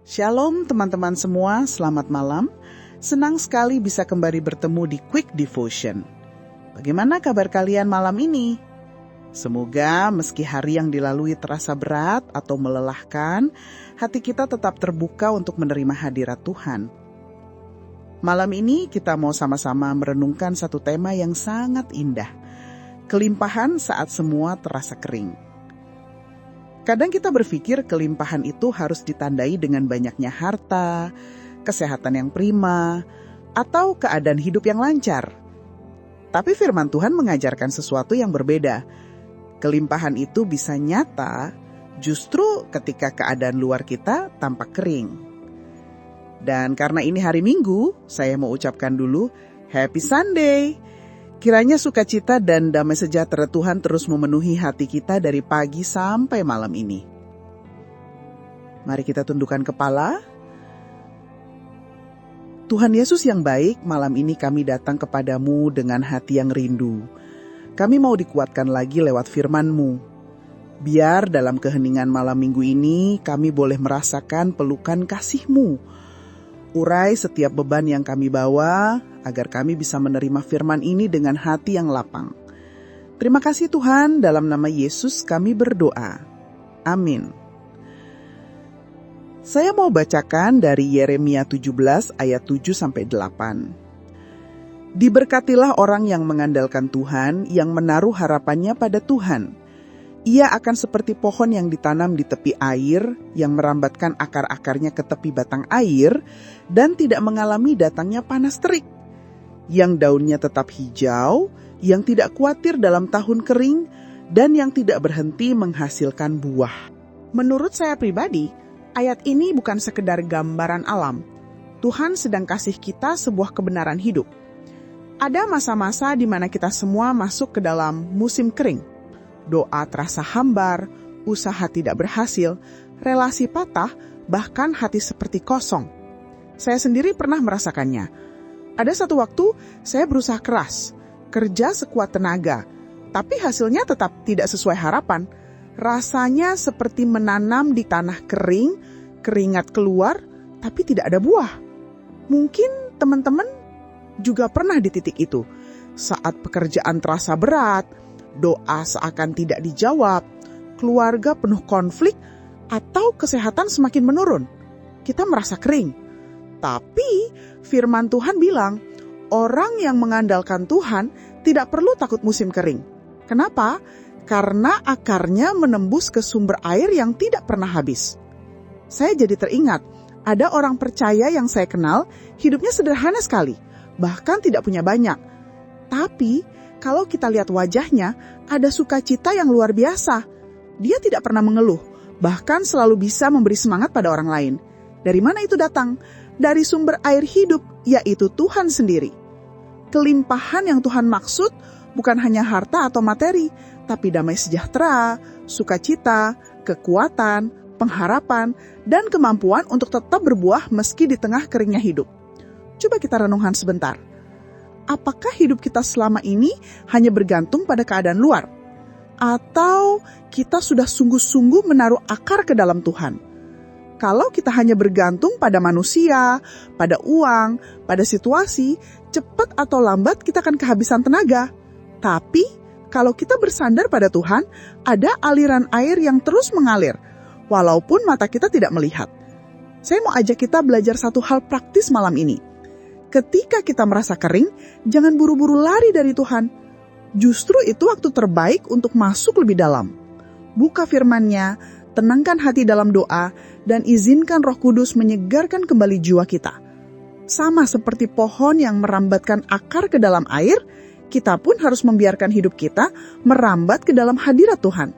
Shalom teman-teman semua, selamat malam. Senang sekali bisa kembali bertemu di Quick Devotion. Bagaimana kabar kalian malam ini? Semoga meski hari yang dilalui terasa berat atau melelahkan, hati kita tetap terbuka untuk menerima hadirat Tuhan. Malam ini kita mau sama-sama merenungkan satu tema yang sangat indah. Kelimpahan saat semua terasa kering. Kadang kita berpikir kelimpahan itu harus ditandai dengan banyaknya harta, kesehatan yang prima, atau keadaan hidup yang lancar. Tapi firman Tuhan mengajarkan sesuatu yang berbeda. Kelimpahan itu bisa nyata justru ketika keadaan luar kita tampak kering. Dan karena ini hari Minggu, saya mau ucapkan dulu Happy Sunday. Kiranya sukacita dan damai sejahtera Tuhan terus memenuhi hati kita dari pagi sampai malam ini. Mari kita tundukkan kepala. Tuhan Yesus yang baik, malam ini kami datang kepadamu dengan hati yang rindu. Kami mau dikuatkan lagi lewat firman-Mu. Biar dalam keheningan malam minggu ini kami boleh merasakan pelukan kasih-Mu. Urai setiap beban yang kami bawa, agar kami bisa menerima firman ini dengan hati yang lapang. Terima kasih Tuhan, dalam nama Yesus kami berdoa. Amin. Saya mau bacakan dari Yeremia 17 ayat 7-8. Diberkatilah orang yang mengandalkan Tuhan, yang menaruh harapannya pada Tuhan. Ia akan seperti pohon yang ditanam di tepi air, yang merambatkan akar-akarnya ke tepi batang air, dan tidak mengalami datangnya panas terik. Yang daunnya tetap hijau, yang tidak khawatir dalam tahun kering, dan yang tidak berhenti menghasilkan buah. Menurut saya pribadi, ayat ini bukan sekedar gambaran alam. Tuhan sedang kasih kita sebuah kebenaran hidup. Ada masa-masa di mana kita semua masuk ke dalam musim kering. Doa terasa hambar, usaha tidak berhasil, relasi patah, bahkan hati seperti kosong. Saya sendiri pernah merasakannya. Ada satu waktu saya berusaha keras, kerja sekuat tenaga, tapi hasilnya tetap tidak sesuai harapan. Rasanya seperti menanam di tanah kering, keringat keluar, tapi tidak ada buah. Mungkin teman-teman juga pernah di titik itu. Saat pekerjaan terasa berat, doa seakan tidak dijawab, keluarga penuh konflik, atau kesehatan semakin menurun. Kita merasa kering. Tapi firman Tuhan bilang, orang yang mengandalkan Tuhan tidak perlu takut musim kering. Kenapa? Karena akarnya menembus ke sumber air yang tidak pernah habis. Saya jadi teringat, ada orang percaya yang saya kenal, hidupnya sederhana sekali, bahkan tidak punya banyak. Tapi kalau kita lihat wajahnya, ada sukacita yang luar biasa. Dia tidak pernah mengeluh, bahkan selalu bisa memberi semangat pada orang lain. Dari mana itu datang? Dari sumber air hidup, yaitu Tuhan sendiri. Kelimpahan yang Tuhan maksud bukan hanya harta atau materi, tapi damai sejahtera, sukacita, kekuatan, pengharapan, dan kemampuan untuk tetap berbuah meski di tengah keringnya hidup. Coba kita renungkan sebentar. Apakah hidup kita selama ini hanya bergantung pada keadaan luar? Atau kita sudah sungguh-sungguh menaruh akar ke dalam Tuhan? Kalau kita hanya bergantung pada manusia, pada uang, pada situasi, cepat atau lambat kita akan kehabisan tenaga. Tapi kalau kita bersandar pada Tuhan, ada aliran air yang terus mengalir, walaupun mata kita tidak melihat. Saya mau ajak kita belajar satu hal praktis malam ini. Ketika kita merasa kering, jangan buru-buru lari dari Tuhan. Justru itu waktu terbaik untuk masuk lebih dalam. Buka firman-Nya, tenangkan hati dalam doa, dan izinkan Roh Kudus menyegarkan kembali jiwa kita. Sama seperti pohon yang merambatkan akar ke dalam air, kita pun harus membiarkan hidup kita merambat ke dalam hadirat Tuhan.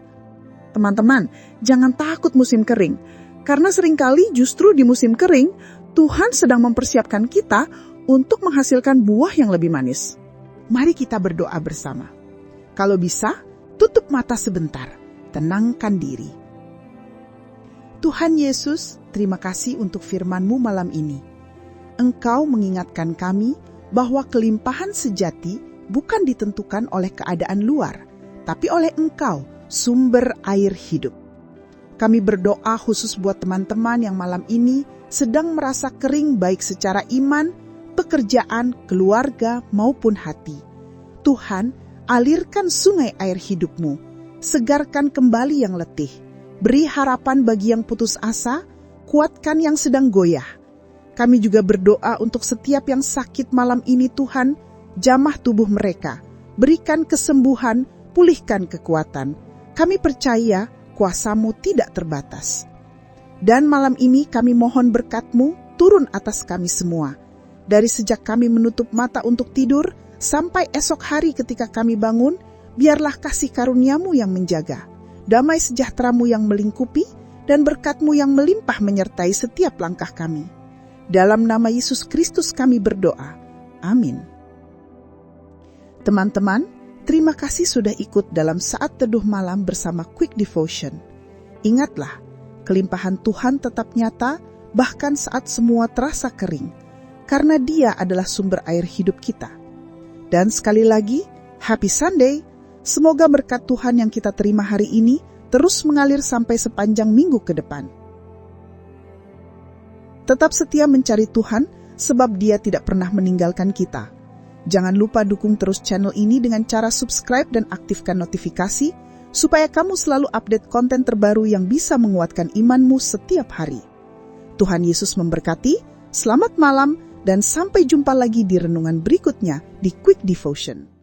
Teman-teman, jangan takut musim kering, karena seringkali justru di musim kering, Tuhan sedang mempersiapkan kita untuk menghasilkan buah yang lebih manis. Mari kita berdoa bersama. Kalau bisa, tutup mata sebentar, tenangkan diri. Tuhan Yesus, terima kasih untuk firman-Mu malam ini. Engkau mengingatkan kami bahwa kelimpahan sejati bukan ditentukan oleh keadaan luar, tapi oleh Engkau, sumber air hidup. Kami berdoa khusus buat teman-teman yang malam ini sedang merasa kering baik secara iman, pekerjaan, keluarga, maupun hati. Tuhan, alirkan sungai air hidup-Mu, segarkan kembali yang letih, beri harapan bagi yang putus asa, kuatkan yang sedang goyah. Kami juga berdoa untuk setiap yang sakit malam ini Tuhan, jamah tubuh mereka, berikan kesembuhan, pulihkan kekuatan. Kami percaya kuasa-Mu tidak terbatas. Dan malam ini kami mohon berkat-Mu turun atas kami semua. Dari sejak kami menutup mata untuk tidur, sampai esok hari ketika kami bangun, biarlah kasih karunia-Mu yang menjaga, damai sejahtera-Mu yang melingkupi, dan berkat-Mu yang melimpah menyertai setiap langkah kami. Dalam nama Yesus Kristus kami berdoa. Amin. Teman-teman, terima kasih sudah ikut dalam Saat Teduh Malam bersama Quick Devotion. Ingatlah, kelimpahan Tuhan tetap nyata bahkan saat semua terasa kering, karena Dia adalah sumber air hidup kita. Dan sekali lagi, Happy Sunday! Semoga berkat Tuhan yang kita terima hari ini terus mengalir sampai sepanjang minggu ke depan. Tetap setia mencari Tuhan, sebab Dia tidak pernah meninggalkan kita. Jangan lupa dukung terus channel ini dengan cara subscribe dan aktifkan notifikasi, supaya kamu selalu update konten terbaru yang bisa menguatkan imanmu setiap hari. Tuhan Yesus memberkati, selamat malam, dan sampai jumpa lagi di renungan berikutnya di Quick Devotion.